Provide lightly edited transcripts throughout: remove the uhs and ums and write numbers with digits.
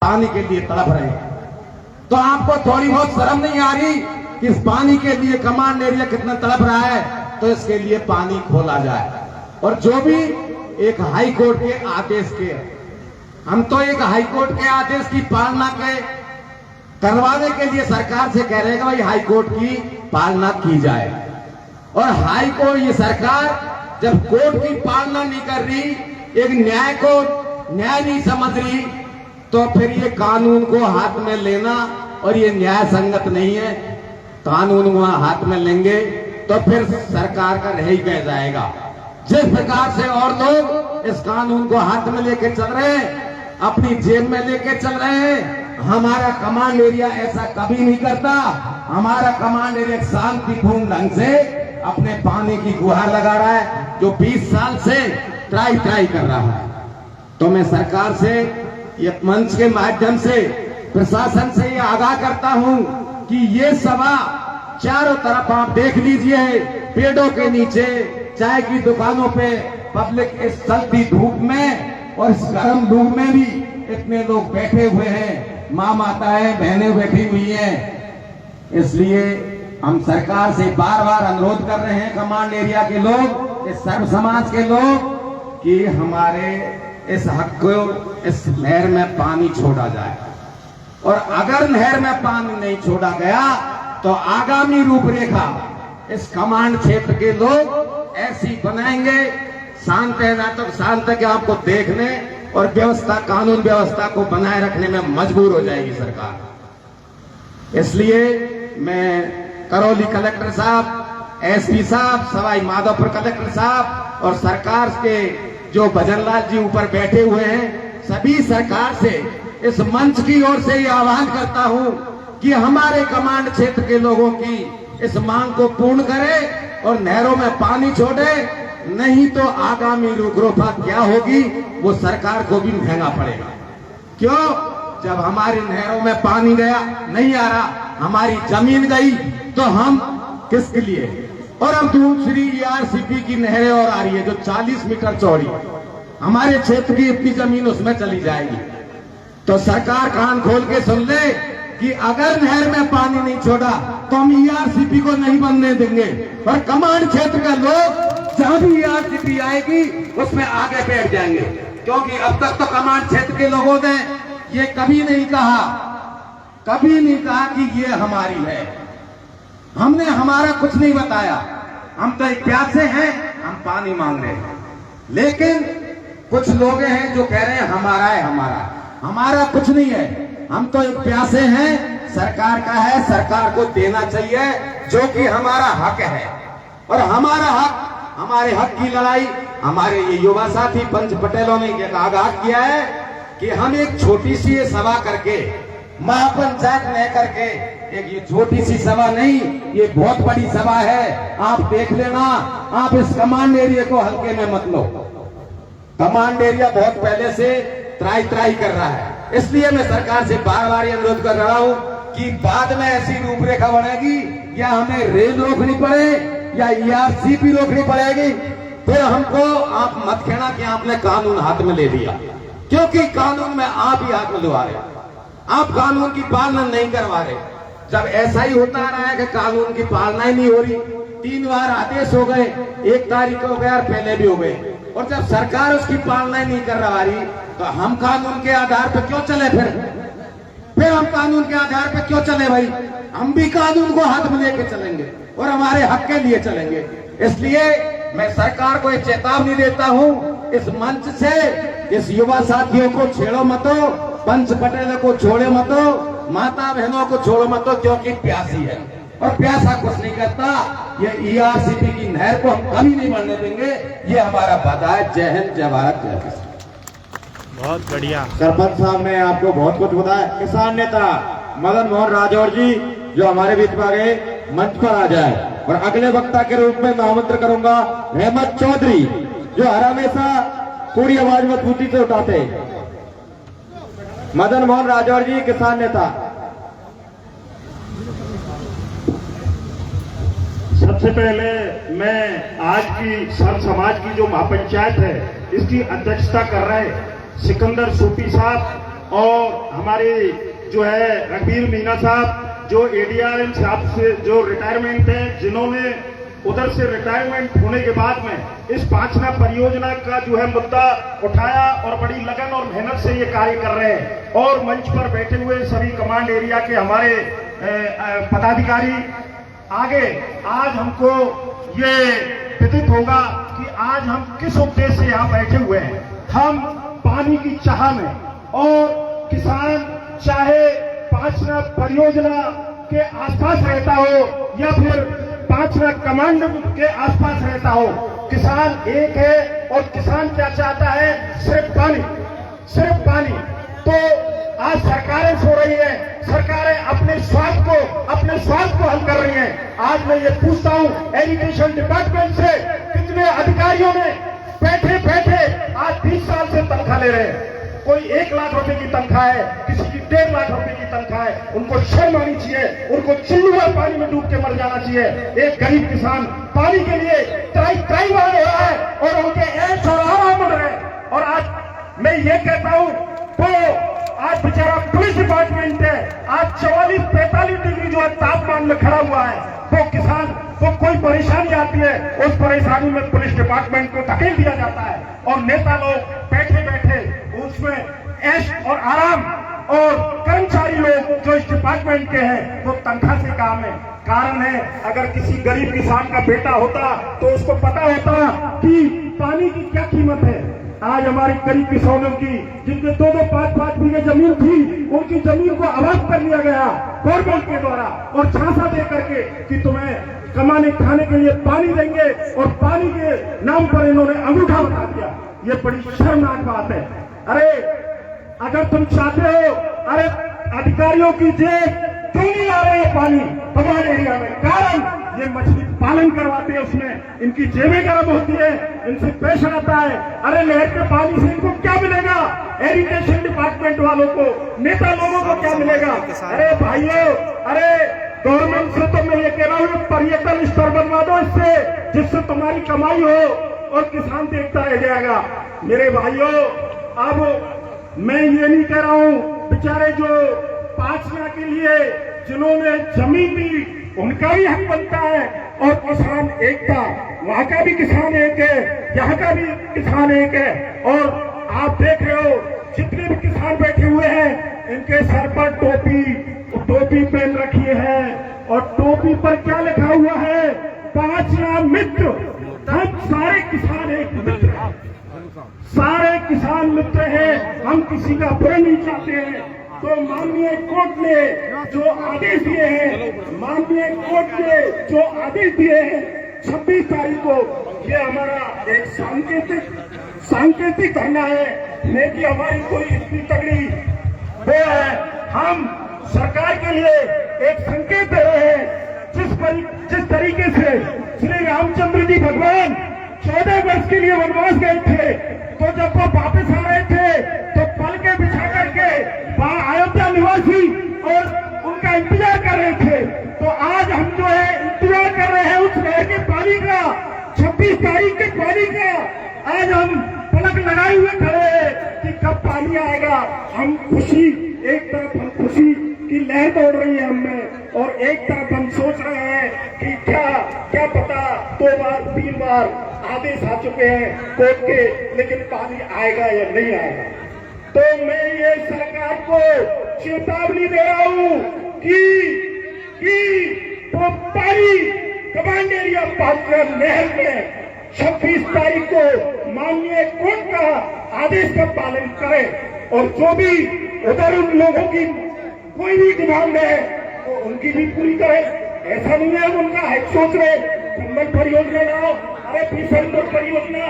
पानी के लिए तड़प रहे हैं। तो आपको थोड़ी बहुत शर्म नहीं आ रही कि इस पानी के लिए कमांड एरिया कितना तड़प रहा है? तो इसके लिए पानी खोला जाए। और जो भी एक हाई कोर्ट के आदेश के, हम तो एक हाई कोर्ट के आदेश की पालना के करवाने के लिए सरकार से कह रहे हैं कि भाई हाई कोर्ट की पालना की जाए। और हाई कोर्ट, ये सरकार जब कोर्ट की पालना नहीं कर रही, एक न्याय को न्याय नहीं समझ रही, तो फिर ये कानून को हाथ में लेना, और ये न्याय संगत नहीं है। कानून वहां हाथ में लेंगे तो फिर सरकार का रह ही कह जाएगा। जिस प्रकार से और लोग इस कानून को हाथ में लेके चल रहे हैं, अपनी जेब में लेके चल रहे हैं, हमारा कमांड एरिया ऐसा कभी नहीं करता। हमारा कमांड एरिया शांतिपूर्ण ढंग से अपने पानी की गुहार लगा रहा है, जो 20 साल से ट्राई कर रहा है। तो मैं सरकार से, ये मंच के माध्यम से, प्रशासन से ये आगाह करता हूं कि ये सभा चारों तरफ आप देख लीजिए, पेड़ों के नीचे, चाय की दुकानों पे, पब्लिक इस चलती धूप में और इस गर्म धूप में भी इतने लोग बैठे हुए हैं, माँ माताएं बहनें बैठी हुई हैं। इसलिए हम सरकार से बार बार अनुरोध कर रहे हैं, कमांड एरिया के लोग, इस सर्व समाज के लोग, कि हमारे इस हक को इस नहर में पानी छोड़ा जाए। और अगर नहर में पानी नहीं छोड़ा गया तो आगामी रूपरेखा इस कमांड क्षेत्र के लोग ऐसी बनाएंगे, शांत है ना तो शांत है कि आपको देखने और व्यवस्था, कानून व्यवस्था को बनाए रखने में मजबूर हो जाएगी सरकार। इसलिए मैं करौली कलेक्टर साहब, एसपी साहब, सवाई माधोपुर कलेक्टर साहब और सरकार के जो भजनलाल जी ऊपर बैठे हुए हैं, सभी सरकार से इस मंच की ओर से ये आह्वान करता हूं कि हमारे कमांड क्षेत्र के लोगों की इस मांग को पूर्ण करें और नहरों में पानी छोड़े, नहीं तो आगामी रूपरेखा क्या होगी वो सरकार को भी महंगा पड़ेगा। क्यों? जब हमारी नहरों में पानी गया, नहीं आ रहा, हमारी जमीन गई, तो हम किसके लिए? और अब दूसरी ERCP की नहरें और आ रही है जो 40 मीटर चौड़ी, हमारे क्षेत्र की इतनी जमीन उसमें चली जाएगी। तो सरकार कान खोल के सुन ले कि अगर नहर में पानी नहीं छोड़ा तो हम ERCP को नहीं बनने देंगे। और कमांड क्षेत्र के लोग जहां भी ERCP आएगी उसमें आगे बैठ जाएंगे, क्योंकि अब तक तो कमांड क्षेत्र के लोगों ने ये कभी नहीं कहा कि ये हमारी है। हमने हमारा कुछ नहीं बताया, हम तो एक प्यासे हैं, हम पानी मांग रहे हैं। लेकिन कुछ लोग हैं जो कह रहे हैं हमारा कुछ नहीं है, हम तो एक प्यासे हैं, सरकार का है, सरकार को देना चाहिए जो कि हमारा हक है। और हमारा हक, हमारे हक की लड़ाई हमारे ये युवा साथी पंच पटेलों ने आगाह किया है कि हम एक छोटी सी ये सभा करके, महापंचायत में करके, एक ये छोटी सी सभा नहीं, ये बहुत बड़ी सभा है। आप देख लेना, आप इस कमांड एरिया को हल्के में मत लो। कमांड एरिया बहुत पहले से त्राई कर रहा है। इसलिए मैं सरकार से बार बार अनुरोध कर रहा हूं कि बाद में ऐसी रूपरेखा बनेगी, या हमें रेल रोकनी पड़े या ERCP रोकनी पड़ेगी, फिर हमको आप मत कहना कि आपने कानून हाथ में ले लिया, क्योंकि कानून में आप ही हाथ में लगा रहे, आप कानून की पालना नहीं करवा रहे। जब ऐसा ही होता रहा है कि कानून की पालना ही नहीं हो रही, 3 बार आदेश हो गए, 1 तारीख हो गया और पहले भी हो गए, और जब सरकार उसकी पालना ही नहीं कर रही, तो हम कानून के आधार पर क्यों चले? फिर हम कानून के आधार पर क्यों चले भाई? हम भी कानून को हाथ में लेके चलेंगे और हमारे हक के लिए चलेंगे। इसलिए मैं सरकार को एक चेतावनी देता हूं, इस मंच से इस युवा साथियों को छेड़ो मतो, पंच पटेल को छोड़े मतो, माता बहनों को छोड़ो मतो, क्योंकि प्यासी है और प्यासा कुछ नहीं करता। ये ERCP की नहर को हम कभी नहीं बढ़ने देंगे, ये हमारा वादा है। जय हिंद, जय भारत, जय किसान। बहुत बढ़िया। सरपंच साहब ने आपको बहुत कुछ बताया। किसान नेता मदन मोहन राजौर जी जो हमारे बीच में आ गए, मंच पर आ जाए। और अगले वक्ता के रूप में मैं आमंत्रण करूंगा रहमत चौधरी, जो हर हमेशा पूरी आवाज मजबूती से उठाते। मदन मोहन राजौर जी, किसान नेता। सबसे पहले मैं आज की सर्व समाज की जो महापंचायत है इसकी अध्यक्षता कर रहे सिकंदर सूफी साहब और हमारे जो है रणबीर मीना साहब जो एडीआरएम साहब से जो रिटायरमेंट है, जिन्होंने उधर से रिटायरमेंट होने के बाद में इस पांचना परियोजना का जो है मुद्दा उठाया और बड़ी लगन और मेहनत से ये कार्य कर रहे हैं। और मंच पर बैठे हुए सभी कमांड एरिया के हमारे पदाधिकारी आगे आज हमको ये विदित होगा कि आज हम किस उद्देश्य से यहाँ बैठे हुए हैं। हम पानी की चाह में, और किसान चाहे पांचना परियोजना के आसपास रहता हो या फिर पांचना कमांड के आसपास रहता हो, किसान एक है। और किसान क्या चाहता है? सिर्फ पानी, सिर्फ पानी। तो आज सरकारें सो रही है, सरकारें अपने स्वार्थ को हल कर रही हैं। आज मैं ये पूछता हूं एजुकेशन डिपार्टमेंट से, कितने अधिकारियों ने बैठे बैठे आज 20 साल से तनख्वाह ले रहे हैं। कोई 1 लाख रुपए की तनख्वाह है, किसी की 1.5 लाख रुपए की तनख्वाह है। उनको शर्म आनी चाहिए, उनको चिल्लू में पानी में डूब के मर जाना चाहिए। एक गरीब किसान पानी के लिए त्राई हो रहा है और उनके ऐश और आराम बढ़ रहे हैं। और आज मैं ये कहता हूं, तो आज बेचारा पुलिस डिपार्टमेंट है, आज 44-45 डिग्री जो है तापमान में खड़ा हुआ है। वो किसान को कोई परेशानी आती है, उस परेशानी में पुलिस डिपार्टमेंट को धकेल दिया जाता है और नेता लोग बैठे बैठे उसमें ऐश और आराम, और कर्मचारी लोग जो इस डिपार्टमेंट के हैं वो तनख्वाह से काम है। कारण है, अगर किसी गरीब किसान का बेटा होता तो उसको पता होता कि पानी की क्या कीमत है। आज हमारे गरीब किसानों की जिनके 2-2, 5-5 बीघे जमीन थी, उनकी जमीन को आबाद कर लिया गया गवर्नमेंट के द्वारा और झांसा दे करके कि तुम्हें कमाने खाने के लिए पानी देंगे, और पानी के नाम पर इन्होंने अंगूठा बता दिया। ये बड़ी शर्मनाक बात है। अरे अगर तुम चाहते हो, अरे अधिकारियों की जेब क्यों नहीं आ रही है पानी हमारे एरिया में? कारण ये मछली पालन करवाते हैं, उसमें इनकी जेबें गर्म होती है, इनसे प्रेशर आता है। अरे नहर के पानी से इनको क्या मिलेगा? इरिगेशन डिपार्टमेंट वालों को, नेता लोगों को क्या मिलेगा? अरे भाइयों, अरे गवर्नमेंट से तो मैं ये कह रहा हूँ, पर्यटन स्थल बनवा दो इससे, जिससे तुम्हारी कमाई हो और किसान देखता रह जाएगा। मेरे भाइयों, अब मैं ये नहीं कह रहा हूँ बेचारे जो पांचना के लिए जिन्होंने जमीन दी उनका भी हक बनता है, और किसान एकता, वहां का भी किसान एक है, यहाँ का भी किसान एक है। और आप देख रहे हो जितने भी किसान बैठे हुए हैं, इनके सर पर टोपी पहन रखी है, और टोपी पर क्या लिखा हुआ है? पांचना मित्र। हम सारे किसान एक मित्र हैं, सारे किसान मित्र हैं, हम किसी का बुरा नहीं चाहते हैं। तो माननीय कोर्ट ने जो आदेश दिए हैं, माननीय कोर्ट ने जो आदेश दिए हैं 26 तारीख को, ये हमारा एक सांकेतिक धरना है, नहीं कि हमारी कोई इतनी तगड़ी वो है। हम सरकार के लिए एक संकेत दे रहे हैं। जिस तरीके से श्री रामचंद्र जी भगवान 14 वर्ष के लिए वनवास गए थे, तो जब वो वापस आ रहे थे तो पल के बिछा करके वहां अयोध्या निवासी और उनका इंतजार कर रहे थे। तो आज हम जो है इंतजार कर रहे हैं उस नहर के पानी का, 26 तारीख के पानी का। आज हम पलक लगाए हुए खड़े हैं कि कब पानी आएगा। हम खुशी, एक तरफ हम खुशी की लहर दौड़ रही है हमें, और एक तरफ हम सोच रहे हैं कि क्या पता 2 बार 3 बार आदेश आ चुके हैं कोर्ट के, लेकिन पानी आएगा या नहीं आएगा। तो मैं ये सरकार को चेतावनी दे रहा हूं कि तो पानी कमांड एरिया पांचना नहर में 26 तारीख को माननीय कोर्ट का आदेश का पालन करें, और जो भी उधर उन लोगों की कोई भी डिमांड है तो उनकी भी पूरी करें। ऐसा नहीं है उनका हक सोच रहे संबल परियोजना लाओ, अरे संबल परियोजना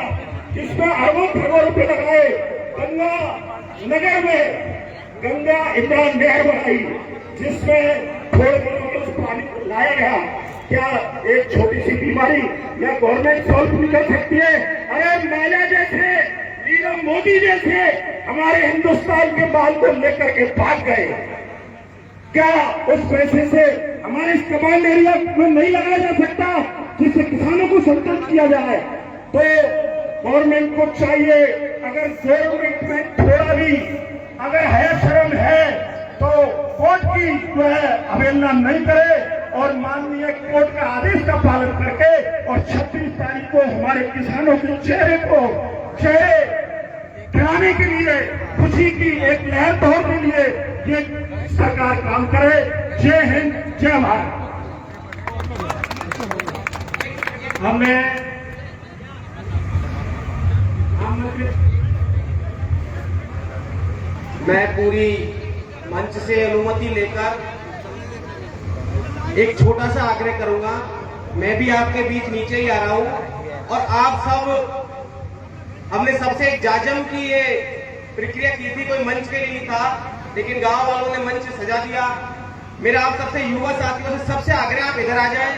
जिसमें अरबों खरबों रुपए लगाए, गंगा नगर में गंगा इमरान नहर बनाई, जिसमें थोड़े दिनों में उस पानी को लाया गया। क्या एक छोटी सी बीमारी या गवर्नमेंट सॉल्व नहीं कर सकती है? अरे माया जैसे, नीरव मोदी जैसे हमारे हिंदुस्तान के बाल को लेकर के भाग गए। क्या उस पैसे से हमारे इस कमांड एरिया में नहीं लगाया जा सकता जिससे किसानों को संतुष्ट किया जाए? तो गवर्नमेंट को चाहिए, अगर गवर्नमेंट में थोड़ा भी अगर है शर्म है तो कोर्ट की जो है अवहेलना नहीं करे और माननीय कोर्ट का आदेश का पालन करके और 26 तारीख को हमारे किसानों के चेहरे दिखाने के लिए, खुशी की एक लहर दौड़ के लिए ये सरकार काम करे। जय हिंद, जय भारत। मैं पूरी मंच से अनुमति लेकर एक छोटा सा आग्रह करूंगा। मैं भी आपके बीच नीचे ही आ रहा हूं और आप सब, हमने सबसे एक जाजम की ये प्रक्रिया की थी, कोई मंच के लिए नहीं था, लेकिन गांव वालों ने मंच सजा दिया। मेरा आप सबसे युवा साथियों से सबसे आग्रह, आप इधर आ जाएं,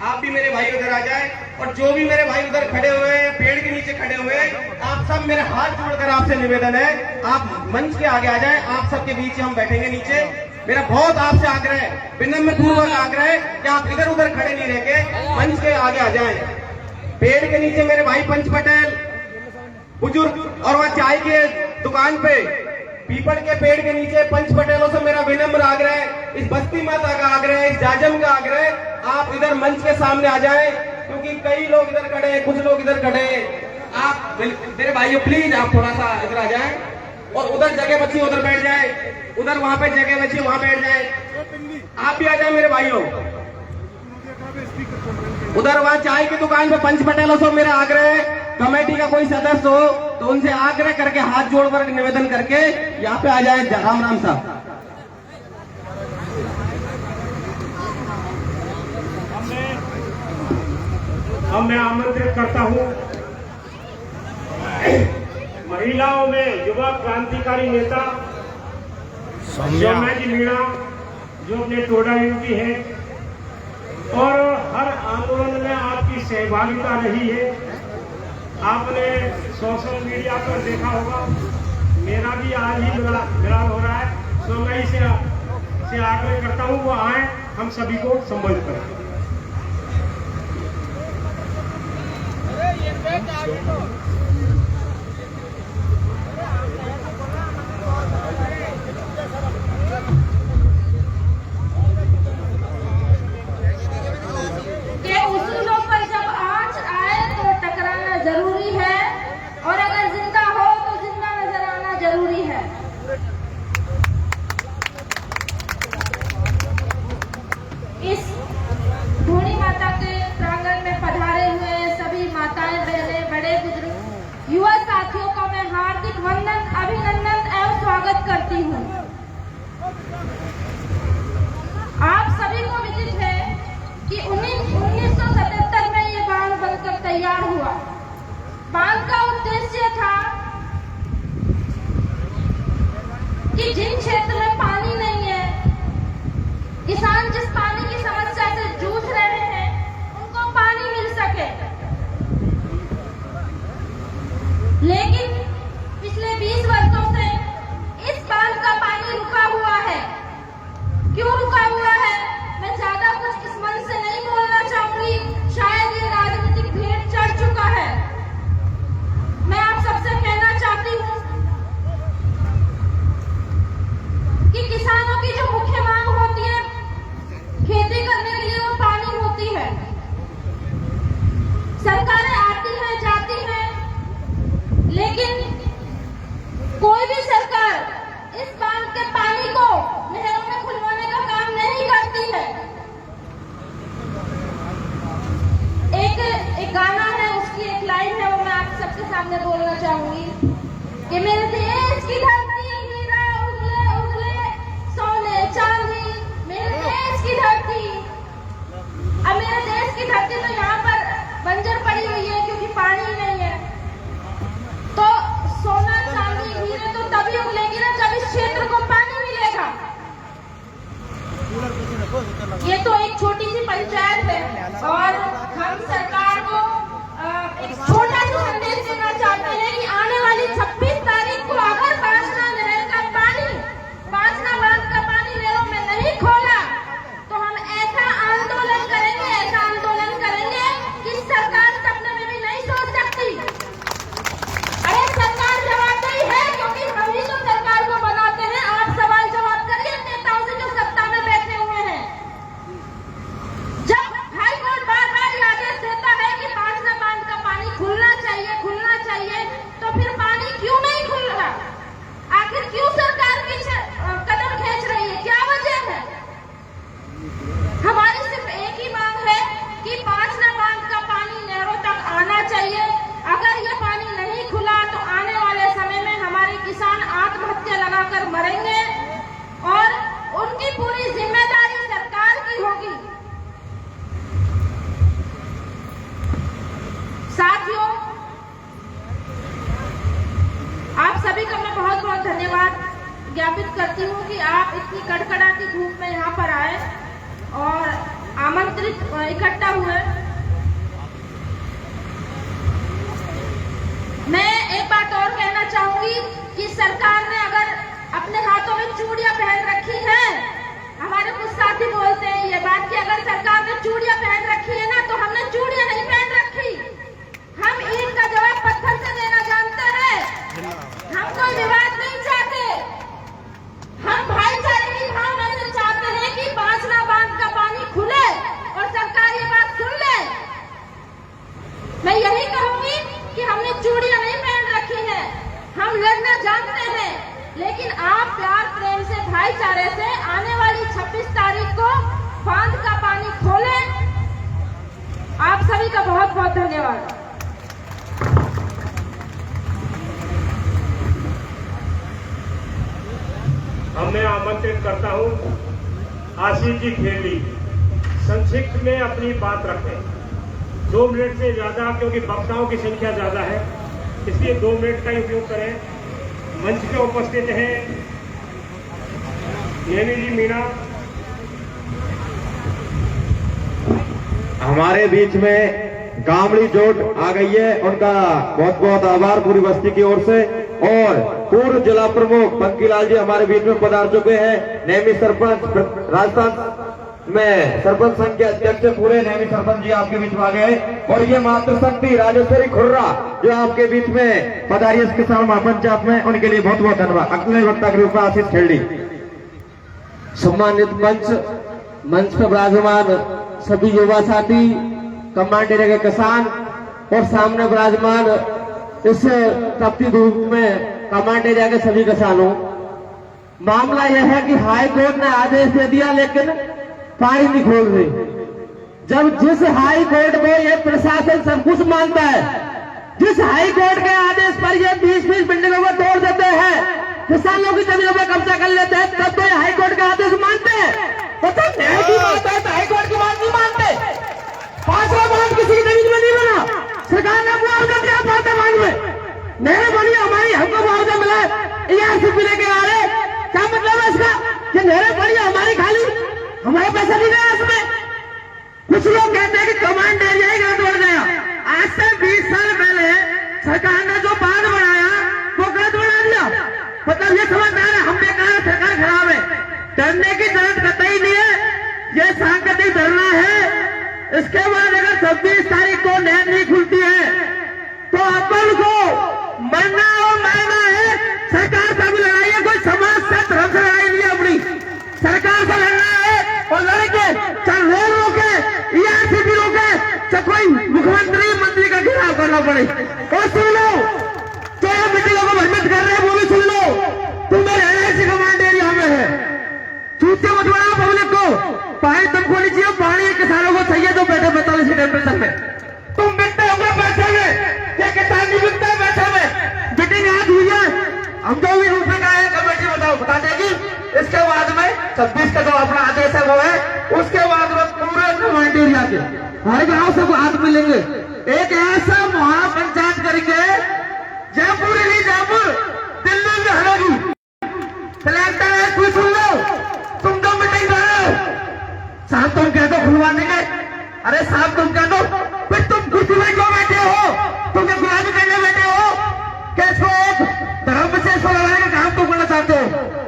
आप भी मेरे भाई उधर आ जाएं, और जो भी मेरे भाई उधर खड़े हुए हैं, पेड़ के नीचे खड़े हुए हैं, आप सब मेरे हाथ जोड़कर आपसे निवेदन है, आप मंच के आगे आ जाएं। आप सबके बीच हम बैठेंगे नीचे। मेरा बहुत आपसे आग्रह है, विनम्र पूर्वक आग्रह है कि आप इधर उधर खड़े नहीं रह के मंच के आगे आ जाएं। पेड़ के नीचे मेरे भाई पंच पटेल बुजुर्ग, और वह चाय के दुकान पे पीपल के पेड़ के नीचे पंच पटेलों से मेरा विनम्र आग्रह है, इस बस्ती माता का आग्रह है, इस जाजम का आग्रह है, आप इधर मंच के सामने आ जाएं, क्योंकि कई लोग इधर खड़े हैं, कुछ लोग इधर खड़े हैं। आप मेरे भाइयों प्लीज आप थोड़ा सा इधर आ जाएं, और उधर जगह बची उधर बैठ जाए, उधर वहां पे जगह बची वहां बैठ जाए। आप भी आ जाए मेरे भाइयों। उधर वहां चाय की दुकान पे पंच पटेलों से मेरा आग्रह है, कमेटी का कोई सदस्य हो तो उनसे आग्रह करके हाथ जोड़कर निवेदन करके यहाँ पे आ जाए। राम राम साहब। अब मैं आमंत्रित करता हूं महिलाओं में युवा क्रांतिकारी नेता सौम्या जी मीणा, जो अपने टोडा एमपी है और हर आंदोलन में आपकी सहभागिता रही है। आपने सोशल मीडिया पर देखा होगा, मेरा भी आज ही मिलाप हो रहा है, तो मैं इसे आग्रह करता हूं वो आए, हम सभी को संबोधित करें। के उसूलों पर जब आँच आए तो टकराना जरूरी है, और अगर जिंदा हो तो जिंदा नजर आना जरूरी है। इस धूनी माता के प्रांगण में पधारे हुए सभी माताएं, बहनें, बड़े बुजुर्ग, युवा साथियों का मैं हार्दिक वंदन, अभिनंदन एवं स्वागत करती हूँ। आप सभी को विदित है कि 1977 में ये बांध बनकर तैयार हुआ। बांध का उद्देश्य था कि जिन क्षेत्र में पानी नहीं है, किसान जिस पानी की समस्या से जूझ रहे हैं, उनको पानी मिल सके। लेकिन पिछले 20 वर्षों से इस बांध का पानी रुका हुआ है। क्यों रुका हुआ है, मैं ज्यादा कुछ इस मंच से नहीं बोलना चाहूंगी, शायद ये राजनीतिक भेड़ चढ़ चुका है। मैं आप सबसे कहना चाहती हूँ कि किसानों की जो मुख्य मांग होती है, खेती करने के लिए वो पानी होती है। सरकारें आती हैं, जाती हैं, लेकिन कोई भी सरकार इस बांध के पानी को नहरों में खुलवाने का काम नहीं करती है। एक गाना है, उसकी एक लाइन है, वो मैं आप सबके सामने बोलना चाहूंगी कि मेरे देश की धरती हीरा उगले उगले सोने चांदी, मेरे देश की धरती। अब मेरे देश की धरती तो यहाँ पर बंजर पड़ी हुई है, आप इतनी कड़कड़ाती धूप में यहाँ पर आए और आमंत्रित इकट्ठा हुए। मैं एक बात और कहना चाहूंगी कि सरकार ने अगर अपने हाथों में चूड़ियां पहन रखी है, हमारे कुछ साथी बोलते हैं ये बात कि अगर सरकार ने चूड़ियां पहन रखी है ना, तो हमने चूड़ियां नहीं पहन रखी। हम ईंट का जवाब पत्थर से देना जानते हैं। हम कोई विवाद नहीं चाहते, हम भाईचारे की भावना से चाहते हैं कि पांचना बांध का पानी खुले और सरकार ये बात सुन ले। मैं यही कहूंगी कि हमने चूड़ियां नहीं पहन रखी है, हम लड़ना जानते हैं, लेकिन आप प्यार प्रेम से भाईचारे से आने वाली 26 तारीख को बांध का पानी खोलें। आप सभी का बहुत बहुत धन्यवाद। अब मैं आमंत्रित करता हूं आशीष जी खेली संक्षिप्त में अपनी बात रखें, 2 मिनट से ज्यादा, क्योंकि वक्ताओं की संख्या ज्यादा है, इसलिए 2 मिनट का ही उपयोग करें। मंच पे उपस्थित हैं नेमी जी मीना। हमारे बीच में गामड़ी जोट आ गई है, उनका बहुत बहुत आभार पूरी बस्ती की ओर से। और पूर्व जिला प्रमुख पंकीलाल जी हमारे बीच में पधार चुके हैं। नेमी सरपंच राजस्थान में सरपंच संघ के अध्यक्ष पूरे नेमी सरपंच जी आपके बीच में आ गए। और ये मातृशक्ति राजेश्वरी खुर्रा जो आपके बीच में पधारी इस किसान महापंचायत में, उनके लिए बहुत बहुत धन्यवाद। अगले वक्ता के रूप में आशीष खेड़ी। सम्मानित मंच पर विराजमान सभी युवा साथी, कमांड एरिया के किसान और सामने विराजमान इस तपती धूप में कमांड एरिया के सभी किसानों, मामला यह है कि हाई कोर्ट ने आदेश दे दिया लेकिन पानी नहीं खोल रही। जब जिस हाई कोर्ट को ये प्रशासन सब कुछ मानता है, जिस हाई कोर्ट के आदेश पर ये 20-20 बिल्डिंगों को तोड़ देते हैं, किसानों की जमीनों पर कब्जा कर लेते हैं, तब तो ये हाई कोर्ट का आदेश मानते हैं। पता न्याय की बात है तो हाई कोर्ट की बात नहीं मानते। 5वां बांध किसी की जमीन में नहीं बना, सरकार ने मुआवजा दिया 5वें बांध में। मेरे बनी हमारी हमको मुआवजा मिला, ERCP लेके आ रहे, क्या मतलब है इसका कि मेरे बड़ी हमारी खाली हमारे पैसा नहीं गया इसमें। कुछ लोग कहते हैं कि कमांड एरिया ही गलत बढ़ गया। आज से 20 साल पहले सरकार ने जो बांध बनाया वो गलत बना दिया। मतलब ये समझदार है, हमने कहा सरकार खराब है, डरने की जरूरत कतई नहीं है। ये सांकेतिक धरना है। इसके बाद अगर 26 तारीख को नहर नहीं खुलती है तो अपन को मरना और मारना है। सरकार से भी लड़ाई है, कोई समाज से धर्म से लड़ाई नहीं है, अपनी सरकार से लड़ना है। और लड़के चाहे रेल रोके, ERCP रोके, चाहे कोई मुख्यमंत्री मंत्री का घेराव करना पड़े। और सुन लो, जो ये मीटिंगों को भ्रमित कर रहे हैं वो भी सुन लो, तुम मेरे LIC कमांड एरिया में है। चूचे मत बनाओ पब्लिक को, पानी तुमको नहीं चाहिए, पानी किसानों को चाहिए जो बैठे 45 टेम्परेचर में। तुम बिकते होंगे बैठे में, ये किसान नहीं बिकते बैठे में। मीटिंग आज हुई है, हम जो भी रूप में का है कमेटी बता देगी। इसके बाद में 26 का जो अपना आदेश है वो है, उसके बाद में पूरे कमांड एरिया के हर गांव से हाथ मिलेंगे, एक ऐसा महापंचायत करेंगे जयपुर नहीं जयपुर दिल्ली में हरेगी। कलेक्टर है, कुछ सुन लो, तुम तो मीटिंग कर रहे हो, साहब तुम कह दो खुलवा देंगे। अरे साहब तुम कह दो, फिर तुम कुछ में क्यों बैठे हो? तुम गुलामी करने बैठे हो? कैसे धर्म से लड़ाई का काम तुम करना चाहते हो?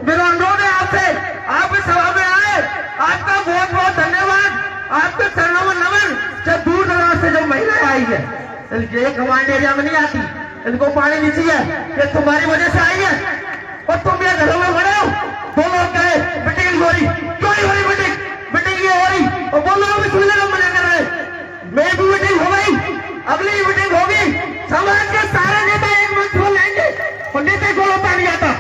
मेरा अनुरोध है आपसे, आप इस सभा में आए, आपका बहुत बहुत धन्यवाद, आपके चरणों में नमन। जब दूर दराज से जो महिलाएं आई है, ये कमांड एरिया में नहीं आती, इनको पानी नहीं चाहिए, ये तुम्हारी वजह से आई है। और तुम ये घरों में बड़े हो, 2 लोग गए मीटिंग हो रही, क्यों नहीं हो रही मीटिंग ये हो रही, और वो लोग भी सुनने का मना कर रहे। मेरी भी मीटिंग हो गई, अगली मीटिंग होगी, समाज के सारे नेता एक मंच पर लाएंगे, और नेता को होता नहीं आता।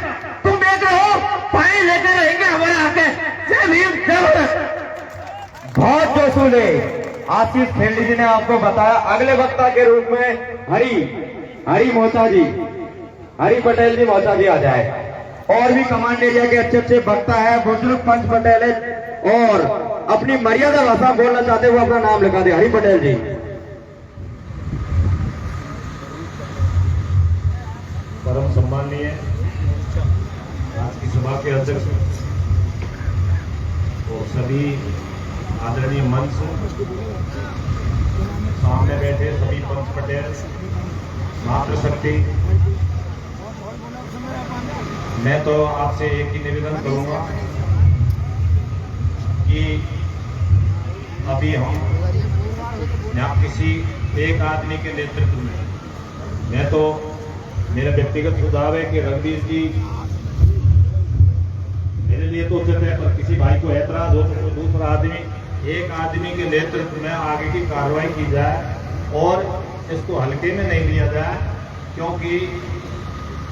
तुम बेटे हो, पानी लेकर रहेंगे, हमारे आके जय भीम जय भारत। बहुत जो सुने आशीष खेड़ी जी ने आपको बताया। अगले वक्ता के रूप में हरी मोचा जी, हरी पटेल जी मोचा जी आ जाए। और भी कमांड एरिया के अच्छे अच्छे वक्ता है, बुजुर्ग पंच पटेल है और अपनी मर्यादा भाषा बोलना चाहते हुए अपना नाम लिखा दे। हरी पटेल जी। परम सम्माननीय आज की सभा के अध्यक्ष सभी आदरणीय मंच, सामने बैठे सभी पंच पटेल, मातृशक्ति, मैं तो आपसे एक ही निवेदन करूंगा कि अभी हम यहाँ किसी एक आदमी के नेतृत्व में, मैं तो मेरा व्यक्तिगत सुझाव है कि रघुवीर जी मेरे लिए तो उचित है, पर किसी भाई को ऐतराज हो तो दूसरा आदमी, एक आदमी के नेतृत्व में आगे की कार्रवाई की जाए और इसको हल्के में नहीं लिया जाए, क्योंकि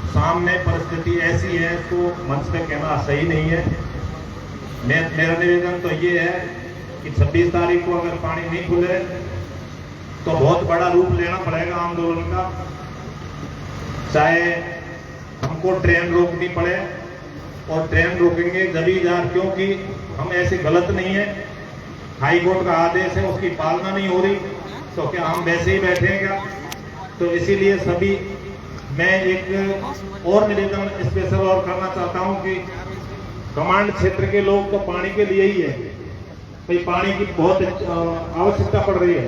सामने परिस्थिति ऐसी है तो मंच पे कहना सही नहीं है। मेरा निवेदन तो ये है कि 26 तारीख को अगर पानी नहीं खुले तो बहुत बड़ा रूप लेना पड़ेगा आंदोलन का, चाहे हमको ट्रेन रोकनी पड़े, और ट्रेन रोकेंगे जभी जा, क्योंकि हम ऐसे गलत नहीं है, हाई कोर्ट का आदेश है, उसकी पालना नहीं हो रही तो क्या हम वैसे ही बैठेंगे? तो इसीलिए सभी, मैं एक और निवेदन स्पेशल और करना चाहता हूं कि कमांड क्षेत्र के लोग तो पानी के लिए ही है, भाई पानी की बहुत आवश्यकता पड़ रही है,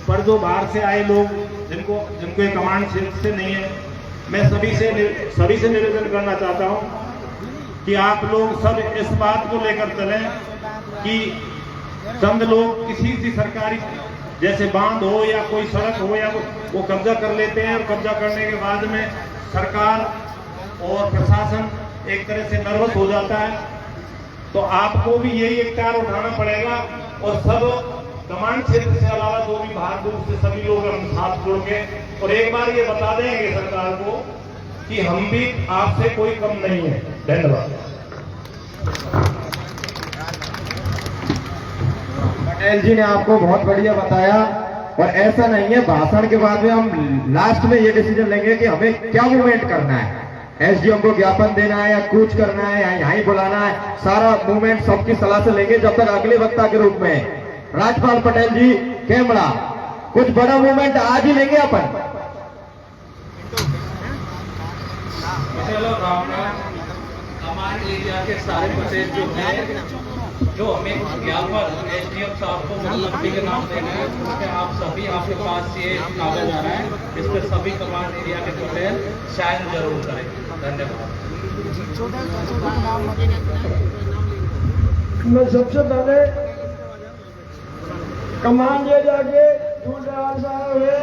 पर जो बाहर से आए लोग जिनको ये कमांड क्षेत्र से नहीं है, मैं सभी से निवेदन करना चाहता हूं कि आप लोग सब इस बात को लेकर चलें कि चंद लोग किसी भी सरकारी जैसे बांध हो या कोई सड़क हो या वो कब्जा कर लेते हैं, और कब्जा करने के बाद में सरकार और प्रशासन एक तरह से नर्वस हो जाता है, तो आपको भी यही इख्तियार उठाना पड़ेगा, और सब कमांड क्षेत्र से अलावा जो भी बाहर दूर से सभी लोग हम साथ जुड़ के, और एक बार ये बता देंगे सरकार को कि हम भी आपसे कोई कम नहीं है। धन्यवाद। पटेल जी ने आपको बहुत बढ़िया बताया, और ऐसा नहीं है भाषण के बाद में हम लास्ट में ये डिसीजन लेंगे कि हमें क्या मूवमेंट करना है, एसडीएम को ज्ञापन देना है या कूच करना है या यहीं बुलाना है, सारा मूवमेंट सबकी सलाह से लेंगे। जब तक अगले वक्ता के रूप में राजपाल पटेल जी कैमरा, कुछ बड़ा मूवमेंट आज ही लेंगे अपन। कमांड एरिया के सारे पटेल जो हैं, जो हमें ज्ञापन एसडीएम साहब को मुख्यमंत्री के नाम देना है, उसमें आप सभी, आपके पास ये कागज आ रहा है, इस पर सभी कमांड एरिया के पटेल साइन जरूर करें। धन्यवाद। मैं सबसे पहले कमांड एरिया के दूरदराज साहब हुए,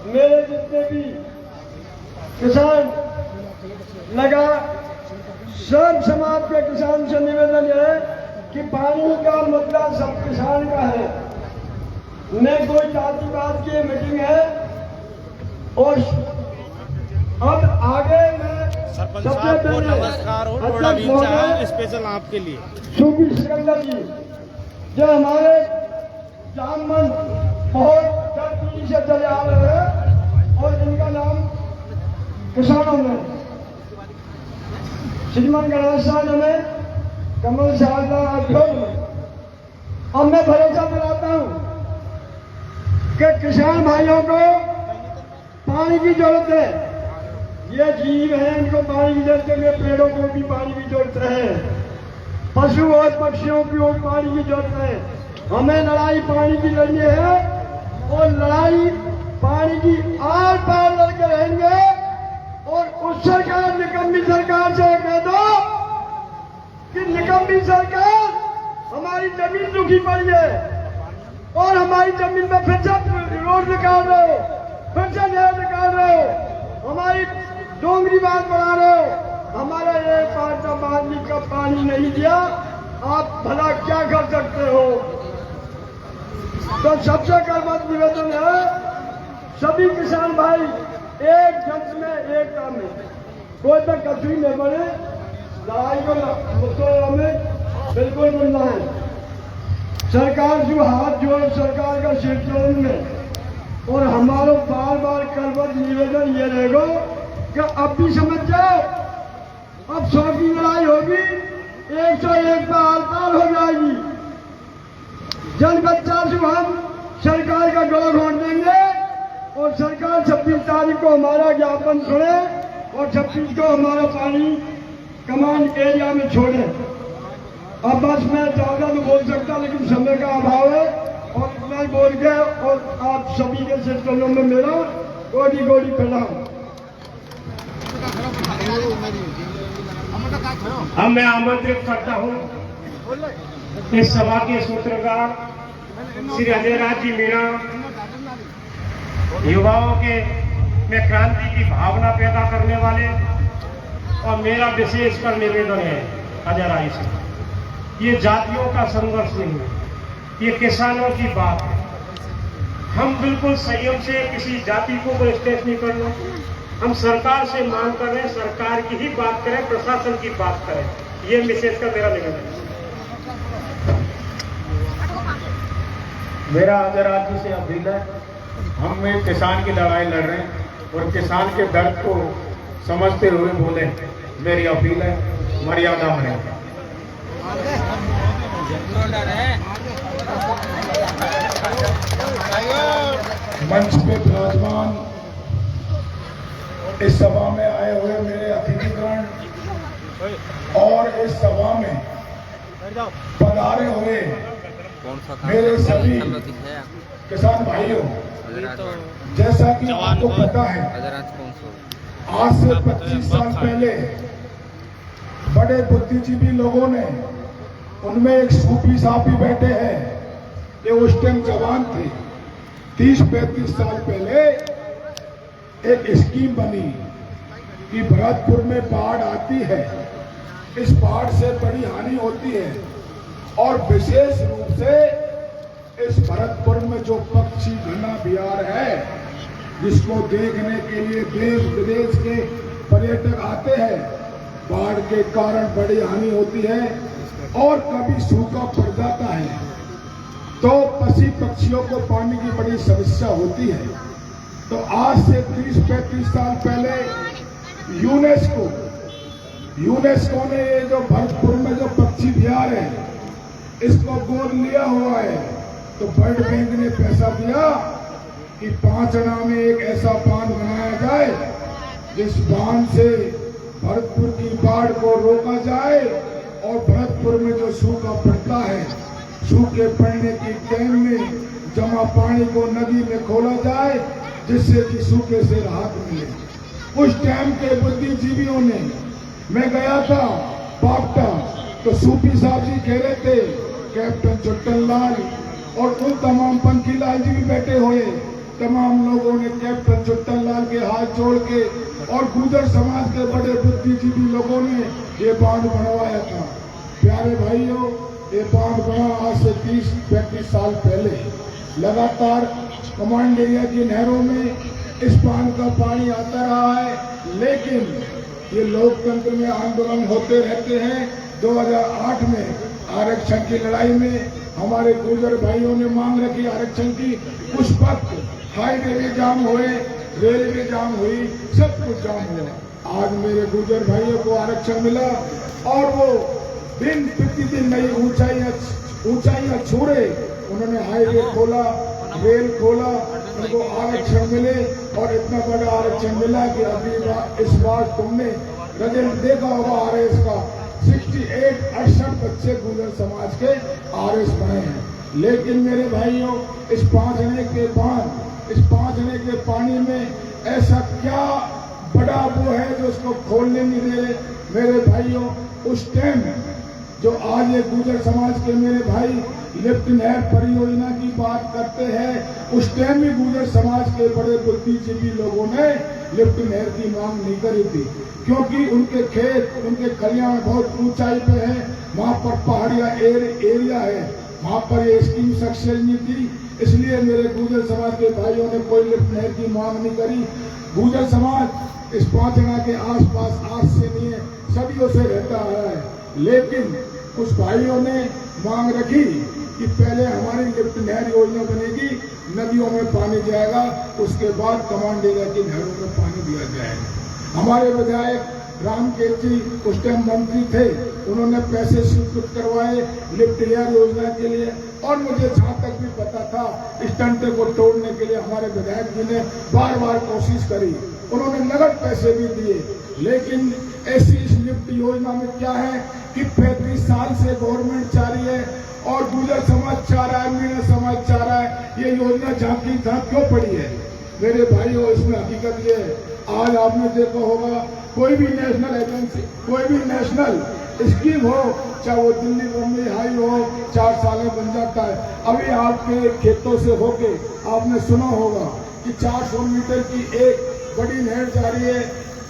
मेरे जितने भी किसान लगा, सब समाज के किसान से निवेदन है कि पानी का मुद्दा सब किसान का है, न कोई जातिवाद की मीटिंग है। और अब आगे मैं सरपंच साहब को नमस्कार और बड़ा वीर स्पेशल आपके लिए सूफी सिकंदर जी, जो हमारे जामन बहुत तरक्की से चले आ रहे हैं, और जिनका नाम किसानों में श्रीमान गणेश साहब में, कमल साहब अभियोग में, अब मैं भरोसा दिलाता हूं कि किसान भाइयों को पानी की जरूरत है। ये जीव है, इनको पानी की जरूरत है, पेड़ों को भी पानी की जरूरत है, पशु और पक्षियों को पानी की जरूरत है। हमें लड़ाई पानी की लड़नी है, और लड़ाई पानी की आर पार लड़के रहेंगे। और उस सरकार, निकम्मी सरकार से कह दो कि निकम्मी सरकार, हमारी जमीन दुखी पड़ी है, और हमारी जमीन में फिर से रोड निकाल रहे हो, फिर से नहर निकाल रहे हो, हमारी डोंगरी बांध बना रहे हो, हमारा ये पार्टा बांधने का पानी नहीं दिया, आप भला क्या कर सकते हो? तो सबसे कर्मठ निवेदन है, सभी किसान भाई एक जंग में, एक काम में, कोई तक कभी न बढ़े, लड़ाई को मुद्दों में बिल्कुल मिलना है। सरकार जो हाथ जोड़, सरकार का सिर जोड़ने में, और हमारा बार बार करवट निवेदन ये रहेगा कि अब भी समझ जाओ, अब 100 की लड़ाई होगी, 101 पर आर-पार हो जाएगी। जन बच्चा से हम सरकार का गला घोंट देंगे, और सरकार 26 तारीख को हमारा ज्ञापन छोड़े, और 26 को हमारा पानी कमांड एरिया में छोड़े। अब बस मैं ज्यादा नहीं बोल सकता, लेकिन समय का अभाव है और इतना ही बोल के और आप सभी के चरणों में मेरा गोड़ी गोड़ी प्रणाम। अब मैं आमंत्रित करता हूं इस सभा के सूत्रधार श्री अजय राज जी मीणा, युवाओं के में क्रांति की भावना पैदा करने वाले, और मेरा विशेष कर निवेदन है अजय राज से, ये जातियों का संघर्ष नहीं है, ये किसानों की बात है। हम बिल्कुल संयम से किसी जाति को स्टेज नहीं करना, हम सरकार से मांग कर रहे हैं, सरकार की ही बात करें, प्रशासन की बात करें, ये विशेष का मेरा निवेदन है। मेरा अजय राज जी से अपील है, हम एक किसान की लड़ाई लड़ रहे हैं और किसान के दर्द को समझते हुए बोले, मेरी अपील है, मर्यादा में रहें। मंच पे विराजमान इस सभा में आए हुए मेरे अतिथिगण और इस सभा में पधारे हुए मेरे सभी किसान भाइयों, जैसा कि आपको पता है, आज से 25 साल पहले बड़े बुद्धिजीवी लोगों ने, उनमें एक सूफी साहब भी बैठे हैं, ये उस टाइम जवान थे, 30-35 साल पहले एक स्कीम बनी कि भरतपुर में बाढ़ आती है, इस बाढ़ से बड़ी हानि होती है और विशेष रूप से इस भरतपुर में जो पक्षी घना बिहार है, जिसको देखने के लिए देश विदेश के पर्यटक आते हैं, बाढ़ के कारण बड़ी हानि होती है और कभी सूखा पड़ जाता है तो पशु पक्षियों को पानी की बड़ी समस्या होती है। तो आज से 30-35 साल पहले यूनेस्को ने ये जो भरतपुर में जो पक्षी विहार है, इसको गोद लिया हुआ है। तो वर्ल्ड बैंक ने पैसा दिया कि 5 आना में एक ऐसा बांध बनाया जाए जिस बांध से भरतपुर की बाढ़ को रोका जाए और भरतपुर में जो सूखा पड़ता है, सूखे पड़ने की टाइम में जमा पानी को नदी में खोला जाए, जिससे कि सूखे से राहत मिले। उस टाइम के बुद्धिजीवियों ने, मैं गया था पापटा, तो सूफी साहब जी कह रहे थे, कैप्टन चुट्टनलाल और उन तमाम पंखीलाल जी भी बैठे हुए, तमाम लोगों ने कैप्टन चुट्टनलाल के हाथ जोड़ के और गुर्जर समाज के बड़े बुद्धिजीवी लोगों ने ये बांध बनवाया था। प्यारे भाइयों, ये बांध बना आज से 30-35 साल पहले। लगातार कमांड एरिया की नहरों में इस बांध का पानी आता रहा है, लेकिन ये लोकतंत्र में आंदोलन होते रहते हैं। 2008 में आरक्षण की लड़ाई में हमारे गुर्जर भाइयों ने मांग रखी आरक्षण की। उस वक्त हाईवे भी जाम हुए, रेलवे जाम हुई, सब कुछ जाम हुआ। आज मेरे गुर्जर भाइयों को आरक्षण मिला और वो दिन प्रतिदिन नई ऊंचाइयां छू रहे। उन्होंने हाईवे खोला, रेल खोला, उनको आरक्षण मिले और इतना बड़ा आरक्षण मिला कि अभी इस बार तुमने रिजल्ट देखा होगा आरएस का, 68 बच्चे गुर्जर समाज के आरएस बने हैं। लेकिन मेरे भाइयों, इस 5 आने के बाद, इस 5 आने के पानी में ऐसा क्या बड़ा वो है जो उसको खोलने नहीं दे रहे। मेरे भाइयों, उस टाइम जो आज ये गुर्जर समाज के मेरे भाई लिफ्ट नहर परियोजना की बात करते हैं, उस टाइम भी गुर्जर समाज के बड़े बुद्धिजीवी लोगों ने लिफ्ट नहर की मांग नहीं करी थी, क्योंकि उनके खेत, उनके खलियान बहुत ऊंचाई पे है, वहां पर पहाड़िया एरिया है, वहां पर ये स्कीम सक्सेस नहीं थी। इसलिए मेरे गुर्जर समाज के भाइयों ने कोई लिफ्ट नहर की मांग नहीं करी। गुर्जर समाज इस 5 आना के आसपास आज से नहीं है, सदियों से रहता आया है। लेकिन कुछ भाइयों ने मांग रखी कि पहले हमारी लिफ्ट नहर योजना बनेगी, नदियों में पानी जाएगा, उसके बाद कमांड एरिया की नहरों में पानी दिया जाएगा। हमारे विधायक रामकेश जी उस टाइम मंत्री थे, उन्होंने पैसे स्वीकृत करवाए लिफ्ट नहर योजना के लिए। और मुझे जहां तक भी पता था, इस टंटे को तोड़ने के लिए हमारे विधायक जी ने बार बार कोशिश करी, उन्होंने नगद पैसे भी दिए, लेकिन ऐसी इस लिफ्ट योजना में क्या है कि 35 साल से गवर्नमेंट चाह रही है और गुर्जर समाज चाह रहा है, मीणा समाज चाह रहा है, ये योजना झांकी झांक क्यों पड़ी है? मेरे भाइयों, इसमें हकीकत ये है, आज आपने देखा होगा कोई भी नेशनल एजेंसी, कोई भी नेशनल स्कीम हो, चाहे वो दिल्ली बम्बई हाई हो, 4 साल में बन जाता है। अभी आपके खेतों से होके आपने सुना होगा कि 400 मीटर की एक बड़ी नहर जा रही है,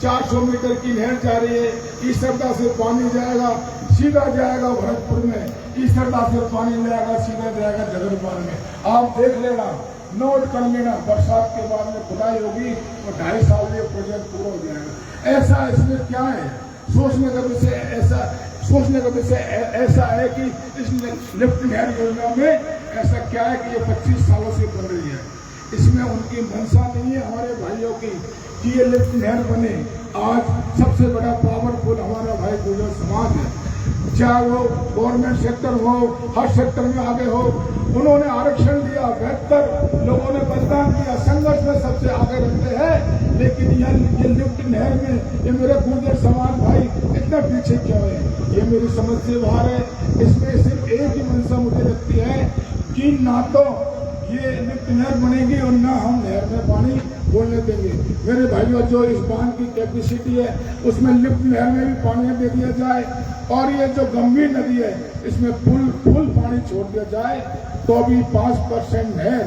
400 मीटर की नहर जा रही है। इस सरदा से पानी जाएगा, सीधा जाएगा भरतपुर में, इस सरदा से पानी जाएगा, सीधा जाएगा जगनपाल में। आप देख लेना, नोट कर लेना, बरसात के बाद में खुदाई होगी और 2.5 साल में प्रोजेक्ट पूरा हो जाएगा। ऐसा इसमें क्या है? सोचने का विषय ऐसा है कि इस लिफ्ट नहर योजना में ऐसा क्या है कि ये 25 सालों से बन रही है। इसमें उनकी मंशा नहीं है हमारे भाइयों की कि ये लिफ्ट नहर बने। आज सबसे बड़ा पावरफुल हमारा भाई गुर्जर समाज है, चाहे वो गवर्नमेंट सेक्टर हो, हर सेक्टर में आगे हो। उन्होंने आरक्षण दिया, 72 लोगों ने मतदान किया, संघर्ष में सबसे आगे रहते हैं। लेकिन ये लिफ्ट नहर में ये मेरे गुर्जर समाज भाई इतना पीछे क्यों है? ये मेरी समझ से बाहर है। इसमें सिर्फ एक ही मंशा मुझे लगती है कि ना तो ये लिफ्ट नहर बनेगी और ना हम नहर में पानी बोलने देंगे। मेरे भाइयों, जो इस बांध की कैपेसिटी है उसमें लिफ्ट नहर में भी पानी दे दिया जाए और ये जो गंभीर नदी है इसमें फुल पानी छोड़ दिया जाए तो भी 5% नहर,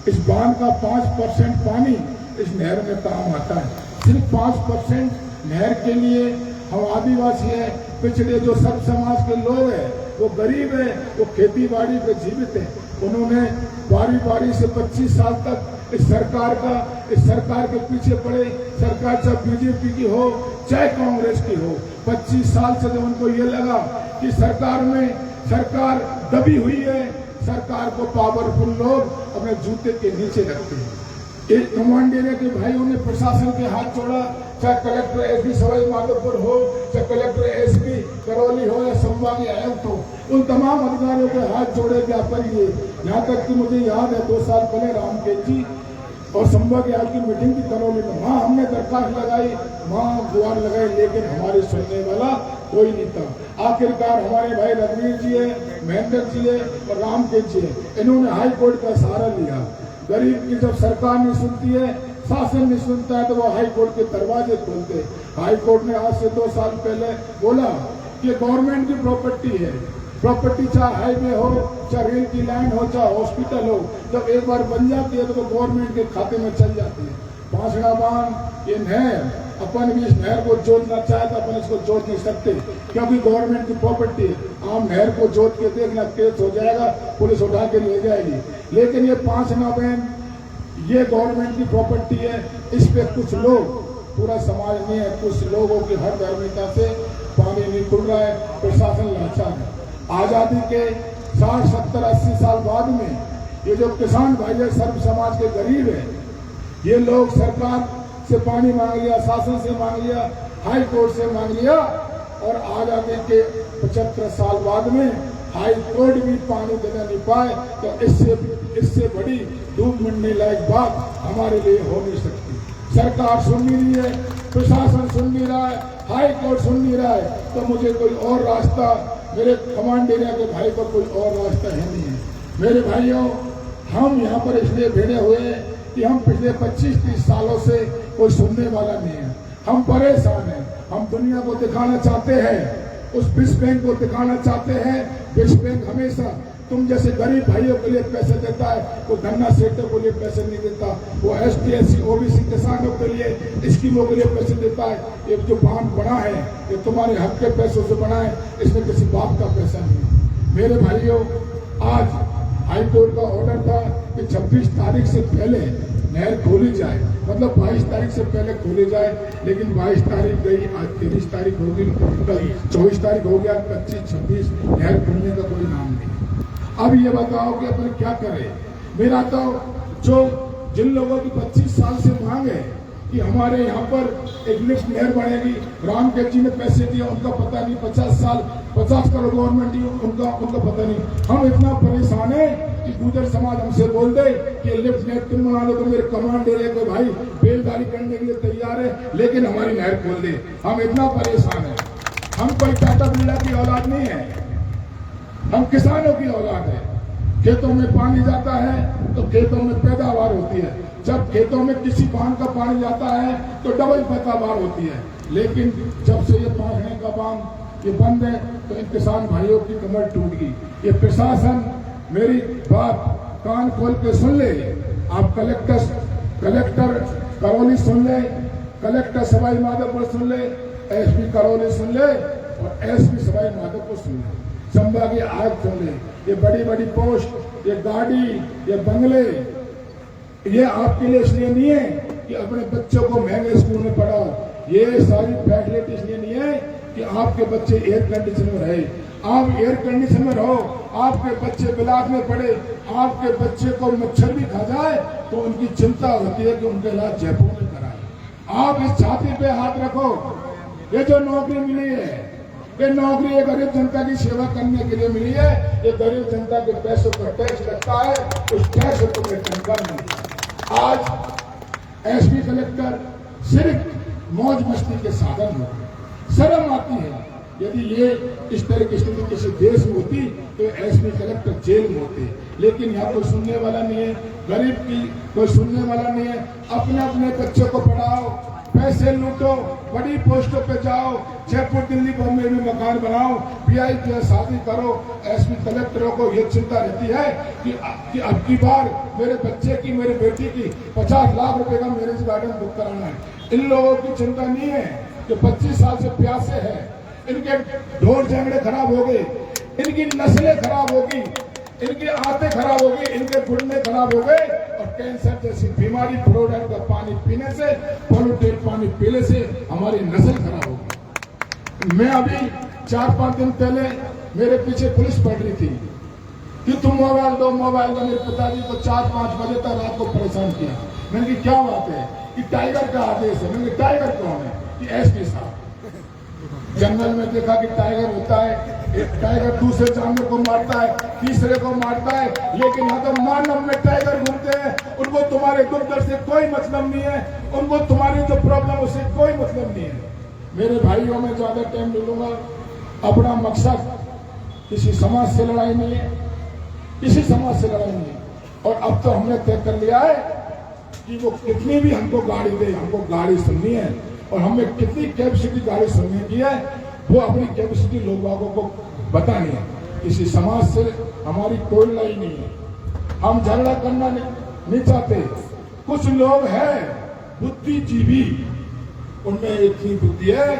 इस बांध का 5% पानी इस नहर में काम आता है। सिर्फ 5% नहर के लिए हम आदिवासी है, पिछड़े जो सब समाज के लोग हैं, वो गरीब है, वो खेती बाड़ी पे जीवित है। उन्होंने बारी से 25 साल तक इस सरकार के पीछे पड़े। सरकार चाहे बीजेपी की हो चाहे कांग्रेस की हो, 25 साल से जब उनको ये लगा कि सरकार दबी हुई है, सरकार को पावरफुल लोग अपने जूते के नीचे रखते हैं। एक कमांडेरिया के भाइयों ने प्रशासन के हाथ जोड़ा, चाहे कलेक्टर एसपी सवाई माधोपुर हो, चाहे कलेक्टर एसपी करौली हो या संभागीय आयुक्त हो, उन तमाम अधिकारियों के हाथ जोड़े क्या करिए। यहाँ तक कि मुझे याद है 2 साल पहले रामकेश जी और संभागीय आयुक्त की मीटिंग की करौली में, वहाँ हमने दरखास्त लगाई, वहाँ गुहार लगाई, लेकिन हमारे सुनने वाला कोई नहीं था। आखिरकार हमारे भाई रघुवीर जी है, महेंद्र जी है और रामकेश जी है, इन्होंने हाई कोर्ट का सहारा लिया। गरीब की जब सरकार नहीं सुनती है, शासन नहीं सुनता है, तो वो हाई कोर्ट के दरवाजे खोलते। हाई कोर्ट ने आज से 2 साल पहले बोला कि गवर्नमेंट की प्रॉपर्टी है, प्रॉपर्टी चाहे हाईवे हो, चाहे रेल की लाइन हो, चाहे हॉस्पिटल हो, जब एक बार बन जाती है तो वो गवर्नमेंट के खाते में चल जाती है। पांचड़ा बांध, ये नहर, अपन भी इस नहर को जोड़ना चाहे तो अपन इसको जोड़ नहीं सकते क्योंकि गवर्नमेंट की प्रॉपर्टी है। आम नहर को जोड़ के देखना, केस हो जाएगा, पुलिस उठा के ले जाएगी। लेकिन ये पांचड़ा बांध ये गवर्नमेंट की प्रॉपर्टी है, इस पे कुछ लोग, पूरा समाज नहीं है, कुछ लोगों की हर धार्मिकता से पानी नहीं खुल रहा है, प्रशासन लाचार है। आजादी के 60, 70, 80 साल बाद में ये जो किसान भाई है, सर्व समाज के गरीब है, ये लोग सरकार से पानी मांग लिया, शासन से मांग लिया, हाई कोर्ट से मांग लिया और आजादी के 75 साल बाद में हाई कोर्ट भी पानी देना नहीं पाए। तो इससे बड़ी धूप मिटने लायक बात हमारे लिए हो नहीं सकती। सरकार सुन नहीं रही है, प्रशासन सुन नहीं रहा है, हाई कोर्ट सुन नहीं रहा है, तो मुझे कोई और रास्ता, मेरे कमांडेरिया के भाई को कोई और रास्ता है नहीं है। मेरे भाइयों, हम यहाँ पर इसलिए भिड़े हुए हैं कि हम पिछले 25-30 सालों से कोई सुनने वाला नहीं है। हम परेशान हैं, हम दुनिया को दिखाना चाहते हैं, उस विश्व बैंक को दिखाना चाहते हैं। विश्व बैंक हमेशा तुम जैसे गरीब भाइयों के लिए पैसे देता है, वो धन्ना सेक्टर के लिए पैसे नहीं देता, वो ST, SC, OBC किसानों के लिए स्कीमों के लिए पैसे देता है। ये जो बांध बना है ये तुम्हारे हक के पैसों से बना है, इसमें किसी बाप का पैसा नहीं। मेरे भाइयों, आज हाई कोर्ट का ऑर्डर था कि 26 तारीख से पहले नहर खोली जाए, मतलब 22 तारीख से पहले खोली जाए, लेकिन 22 तारीख गई, आज 23 तारीख होगी, कल 24 तारीख हो गया, 25, 26 नहर खुलने का कोई नाम नहीं। अब ये बताओ कि अपन क्या करें। मेरा तो जो जिन लोगों की 25 साल से मांग है कि हमारे यहाँ पर एक लिफ्ट नहर बनेगी, रामकेश जी ने पैसे दिए, उनका पता नहीं, 50 करोड़ गवर्नमेंट दी, उनका पता नहीं। हम इतना परेशान है कि गुजर समाज हमसे बोल दे कि लिफ्ट नेट तुम बना लो तो मेरे कमांड दे रहे भाई बेलगाड़ी करने के लिए तैयार है, लेकिन हमारी नहर खोल दे। हम इतना परेशान है। हम कोई टाटा बिरला की औलाद नहीं है, हम किसानों की औलाद है। खेतों में पानी जाता है तो खेतों में पैदावार होती है। जब खेतों में किसी बांध का पानी जाता है तो डबल पैदावार होती है। लेकिन जब से ये पानी का बांध ये बंद है तो इन किसान भाइयों की कमर टूट गई। ये प्रशासन मेरी बात कान खोल के सुन ले। आप कलेक्टर करौली सुन ले, कलेक्टर सवाई माधोपुर सुन ले, एसपी करौली सुन ले और एसपी सवाई माधोपुर सुन ले, चंबा की आग सुन ले। ये बड़ी बड़ी पोस्ट, ये गाड़ी, ये बंगले, ये आपके लिए इसलिए नहीं है कि अपने बच्चों को महंगे स्कूल में पढ़ाओ। ये सारी फैसिलिटी इसलिए नहीं है कि आपके बच्चे एयर कंडीशन में रहे। आप एयर कंडीशन में रहो, आपके बच्चे बिलास में पड़े, आपके बच्चे को मच्छर भी खा जाए तो उनकी चिंता होती है कि उनके इलाज जयपुर में कराए। आप इस छाती पे हाथ रखो। ये जो नौकरी मिली है, ये नौकरी एक गरीब जनता की सेवा करने के लिए मिली है। ये गरीब जनता के पैसों पर टैक्स लगता है, उस टैक्स को तनख्वाह मिली। आज एसपी कलेक्टर सिर्फ मौज मस्ती के साधन होते। शर्म आती है। यदि ये इस तरह की स्थिति किसी देश में होती तो एसपी कलेक्टर जेल में होते। लेकिन यहाँ कोई सुनने वाला नहीं है, गरीब की कोई सुनने वाला नहीं है। अपने अपने बच्चों को पढ़ाओ, पैसे लूटो, बड़ी पोस्टों पे जाओ, जयपुर दिल्ली बॉम्बे में मकान बनाओ, पीआई शादी करो। एसपी कलेक्टरों को ये चिंता रहती है कि अब की बार मेरे बच्चे की, मेरे बेटी की 50 लाख रुपए का मैरिज गार्डन बुक कराना है। इन लोगों की चिंता नहीं है कि 25 साल से प्यासे हैं, इनके ढोर झगड़े खराब हो गए, इनकी नस्लें खराब होगी, इनकी आदतें खराब होगी, इनके घुटने खराब हो गए और कैंसर जैसी बीमारी, फ्लोराइड का पानी पीने से, पोल्यूटेड पानी पीने से हमारी नस्ल खराब होगी। मैं अभी 4-5 दिन पहले मेरे पीछे पुलिस पड़ रही थी कि तुम मोबाइल दो, मोबाइल दो। मेरे पिताजी को 4-5 बजे तक रात को परेशान किया। मैंने कहा क्या बात है कि टाइगर का आदेश है। मैंने कहा टाइगर कौन है? कि एसपी साहब। जंगल में देखा कि टाइगर होता है, एक टाइगर दूसरे जानवर को मारता है, तीसरे को मारता है, लेकिन यहाँ तो मानव में टाइगर घूमते हैं। उनको तुम्हारे दुख दर्द से कोई मतलब नहीं है, उनको तुम्हारी जो प्रॉब्लम उससे कोई मतलब नहीं है। मेरे भाइयों में ज्यादा टाइम ले लूंगा। अपना मकसद किसी समाज से लड़ाई नहीं है, किसी समाज से लड़ाई नहीं है। और अब तो हमने तय कर लिया है कि वो कितनी भी हमको गाड़ी दे, हमको गाड़ी सुननी है और हमें कितनी कैपेसिटी गाड़ी सुनने की है वो अपनी कैपेसिटी लोगों को बतानी है। किसी समाज से हमारी कोई लड़ाई नहीं है, हम झगड़ा करना नहीं चाहते। कुछ लोग हैं बुद्धिजीवी, उनमें इतनी बुद्धि है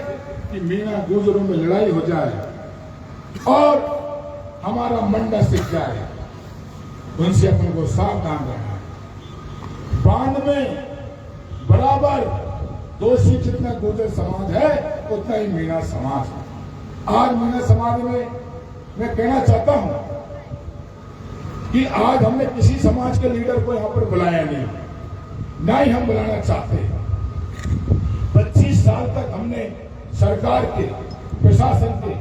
कि मीना गुजरों में लड़ाई हो जाए और हमारा मंडा सिक जाए। उनसे अपन को सावधान रहना है। बांध में बराबर दोषी जितना गुर्जर समाज है उतना ही मीणा समाज है। आज मीणा समाज में मैं कहना चाहता हूं कि आज हमने किसी समाज के लीडर को यहां पर बुलाया नहीं, ना ही हम बुलाना चाहते। 25 साल तक हमने सरकार के, प्रशासन के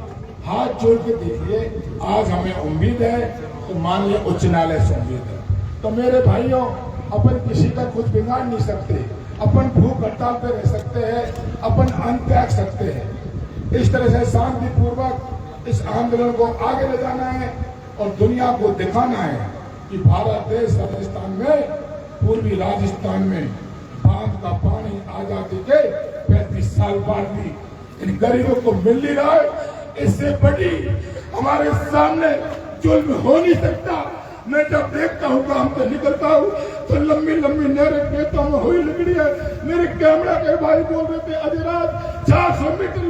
हाथ जोड़ के देखिए। आज हमें उम्मीद है तो माननीय उच्च न्यायालय से उम्मीद है। तो मेरे भाइयों, अपन किसी का कुछ बिगाड़ नहीं सकते, अपन भूख हड़ताल पे रह सकते हैं, अपन अन्न त्याग सकते हैं। इस तरह से शांतिपूर्वक इस आंदोलन को आगे ले जाना है और दुनिया को दिखाना है कि भारत देश राजस्थान में, पूर्वी राजस्थान में बांध का पानी आजादी के 35 साल बाद भी इन गरीबों को मिल नहीं रहा है। इससे बड़ी हमारे सामने जुल्म हो नहीं सकता। मैं जब देखता हूँ काम पे निकलता हूँ तो लंबी लंबी नहरें खेतों में हुई लकड़ी है। मेरे कैमरा के भाई बोल रहे थे अजय रात 400 मीटर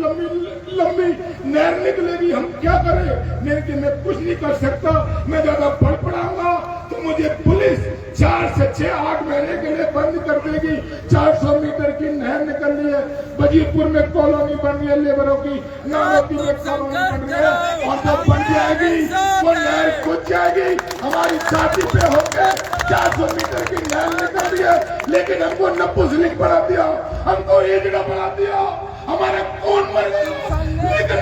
लंबी नहर निकलेगी, हम क्या करें? लेकिन मैं कुछ नहीं कर सकता। मैं ज्यादा पढ़ पढ़ाऊंगा तो मुझे पुलिस 4 से 6-8 महीने के लिए बंद कर देगी। 400 मीटर की नहर निकल रही है, बजीपुर में कॉलोनी बन रही है लेबरों की, नागौती में कॉलोनी बन रही है और जब बन जाएगी वो नहर खुद जाएगी। हमारी छाती पे होकर 400 मीटर की नहर निकल रही है, लेकिन हमको नपुंसक बना दिया, हमको एजड़ा बना दिया, हमारा खून मर गया। लेकिन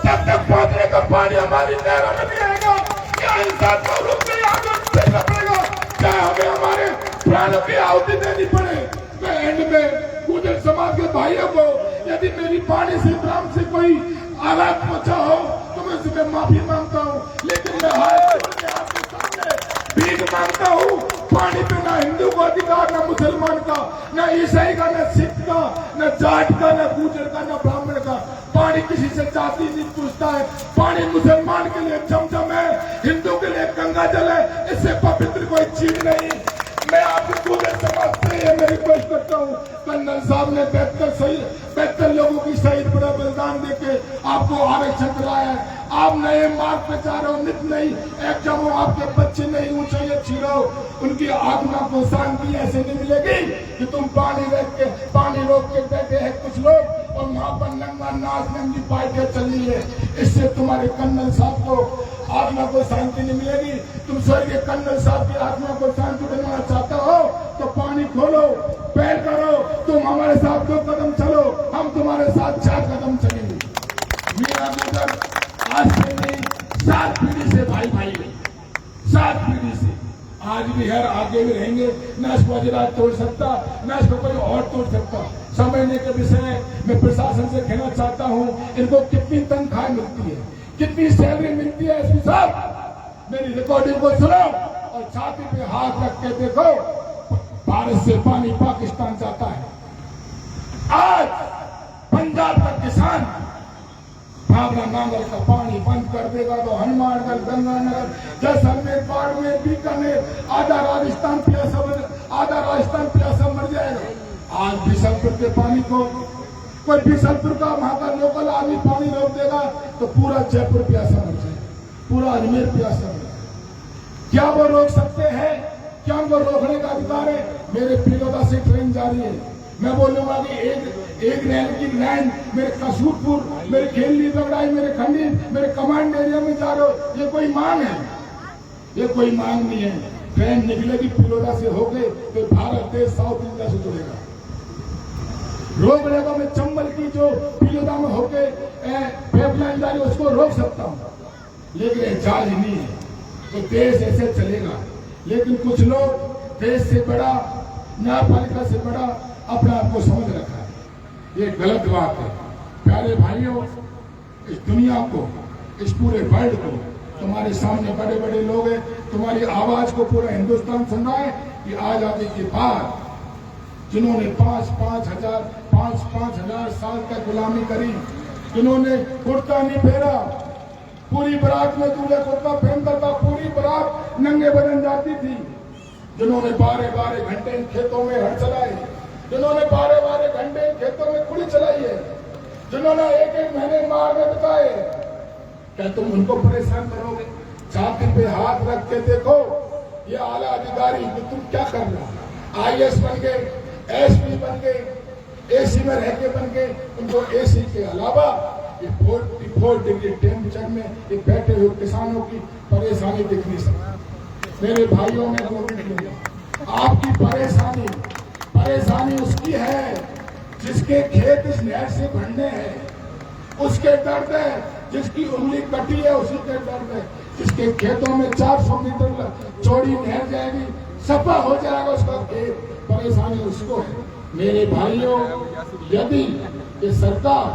जब तक पहुंचने का पानी हमारी नहरों में नहीं आएगा क्या हिंसात्मक रूप से आगे देखना पड़ेगा, चाहे हमें हमारे प्राणों की आहुति देनी पड़े। मैं एंड में गुर्जर समाज के भाइयों को, यदि मेरी पानी से ग्राम से कोई आघात पहुंचा हो तो मैं उससे माफी मांगता हूँ, लेकिन मैं हाथ जोड़ के आपके सामने भीख मांगता हूँ। पानी पे ना हिंदू को अधिकार, ना मुसलमान का, ना ईसाई का, ना सिख का, ना जाट का, ना गुर्जर का, ना ब्राह्मण का। पानी किसी से जाति नहीं पूछता है। पानी मुसलमान के लिए झमझम है, हिंदू के लिए गंगा जल है, इससे पवित्र कोई चीज नहीं। मैं आपके पूरे समाज से ये मैं रिक्वेस्ट करता हूँ, कर्नल साहब ने 72 लोगों की शहीद बड़ा बलिदान देके आपको आरक्षण दिलाया है। आप नए मार्ग पे जा रहे हो, नित नई एक जब आपके बच्चे नहीं ऊंचाई छिड़ो, उनकी आत्मा को शांति ऐसे नहीं मिलेगी कि तुम पानी रोक के बैठे हैं कुछ लोग और वहां पर नंगा नाच नंगी पार्टियां चल रही है। इससे तुम्हारे कर्नल साहब को आत्मा को शांति नहीं मिलेगी। तुम स्वर्गीय कर्नल साहब की आत्मा को शांति दिलाना चाहते हो तो पानी खोलो, पैर करो, तुम हमारे साथ 2 कदम चलो, हम तुम्हारे साथ 4 कदम चलेंगे। मेरा नजर आज से नहीं 7 पीढ़ी से भाई 7 पीढ़ी से आज भी है, आगे भी रहेंगे। न इसको अजराज तोड़ सकता, न इसको कोई और तोड़ सकता। समझने के विषय में प्रशासन से कहना चाहता हूँ, इनको कितनी तनख्वाह मिलती है, कितनी सैलरी मिलती है। एसपी साहब मेरी रिकॉर्डिंग को सुनो और छाती पे हाथ रख के देखो, भारत से पानी पाकिस्तान जाता है। आज पंजाब का किसान भावना नांगल का पानी बंद कर देगा तो हनुमानगढ़, गंगानगर, जैसलमेर, बाड़मेर, बीकानेर, आधा राजस्थान प्यासा मर जाएगा। आज बिशनपुर के पानी को कोई बिशनपुर का वहां का लोकल आदमी पानी रोक देगा तो पूरा जयपुर प्यासा मर जाएगा, पूरा अजमेर प्यासा मर जाएगा। क्या वो रोक सकते हैं? क्या उनको रोकने का अधिकार है? मेरे पिलोदा से ट्रेन जा रही है, मैं बोलूंगा कि एक रेल की लाइन मेरे कसूरपुर, मेरे खेली बगड़ाई, मेरे खंडी, मेरे कमांड एरिया में जा रहे हो, ये कोई मांग है? ये कोई मांग नहीं है। ट्रेन निकलेगी पिलोदा से होके तो भारत देश साउथ इंडिया से जुड़ेगा। रोक लेगा मैं चंबल की जो पिलोदा में होके पाइपलाइन जा रही है उसको रोक सकता हूँ, लेकिन जहाज नहीं है तो देश ऐसे चलेगा। लेकिन कुछ लोग देश से बड़ा, न्यायपालिका से बड़ा अपने आप को समझ रखा है, ये गलत बात है। प्यारे भाइयों, इस दुनिया को, इस पूरे वर्ल्ड को तुम्हारे सामने बड़े बड़े लोग हैं, तुम्हारी आवाज को पूरा हिंदुस्तान सुन रहा है कि आजादी के बाद जिन्होंने 5-5 हजार साल तक गुलामी करी, जिन्होंने कुर्ता नहीं पहना, पूरी बारात में दूल्हा कुर्ता पहनता था, पूरी बारात नंगे बदन जाती थी, जिन्होंने 12 घंटे इन खेतों में हड़ चलाए, जिन्होंने 12 घंटे इन खेतों में कुड़ी चलाई है, जिन्होंने 1 महीने मार में बिताए, क्या तुम उनको परेशान करोगे? छाती पे हाथ रख के देखो, ये आला अधिकारी तो तुम क्या कर रहे हो? IAS बन गए, SP बन गए, AC में रह के बन गए, उनको AC के अलावा 44 डिग्री टेम्परेचर में ये बैठे हुए किसानों की परेशानी दिख नहीं सकती। मेरे भाइयों ने आपकी परेशानी उसकी है जिसके खेत इस नहर से भरने हैं, उसके दर्द है। जिसकी उंगली कटी है उसी के दर्द है। जिसके खेतों में 400 मीटर चौड़ी नहर जाएगी, सफा हो जाएगा उसका खेत, परेशानी उसको है। मेरे भाइयों, यदि ये सरकार,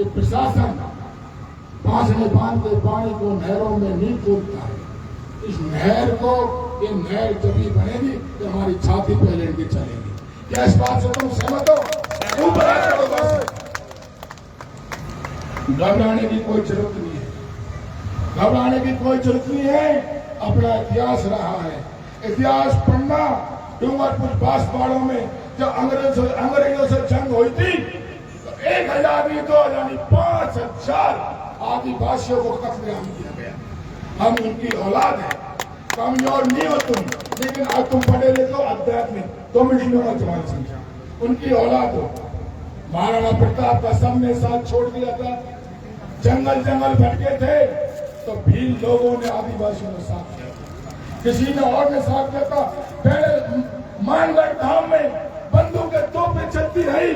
ये प्रशासन बांधने बांध के पानी को नहरों में नहीं छोड़ता है, इस नहर को, ये नहर जब भी बनेगी तो हमारी छाती पे लेके चलेगी। क्या इस बात से तुम सहमत हो? घबराने की कोई जरूरत नहीं है, घबराने की कोई जरूरत नहीं है। अपना इतिहास रहा है, इतिहास पढ़ना। डूंगरपुर बांसवाड़ों में जब अंग्रेजों से जंग हुई थी तो 1000 नहीं 2000 नहीं 5000 आदिवासियों को कत्लेआम किया गया। हम उनकी औलाद है, कमजोर नहीं हो तुम, लेकिन आज तुम पढ़े लिखे हो, आध्यात्मिक 2 मिनट में जवान समझा, उनकी औलाद हो। महाराणा प्रताप का सबने साथ छोड़ दिया था, जंगल भटके थे तो भी लोगों ने, आदिवासियों ने साथ दिया, किसी ने और ने साथ दिया था। पहले मानगढ़ धाम में बंदूकें तोपें चलती रही,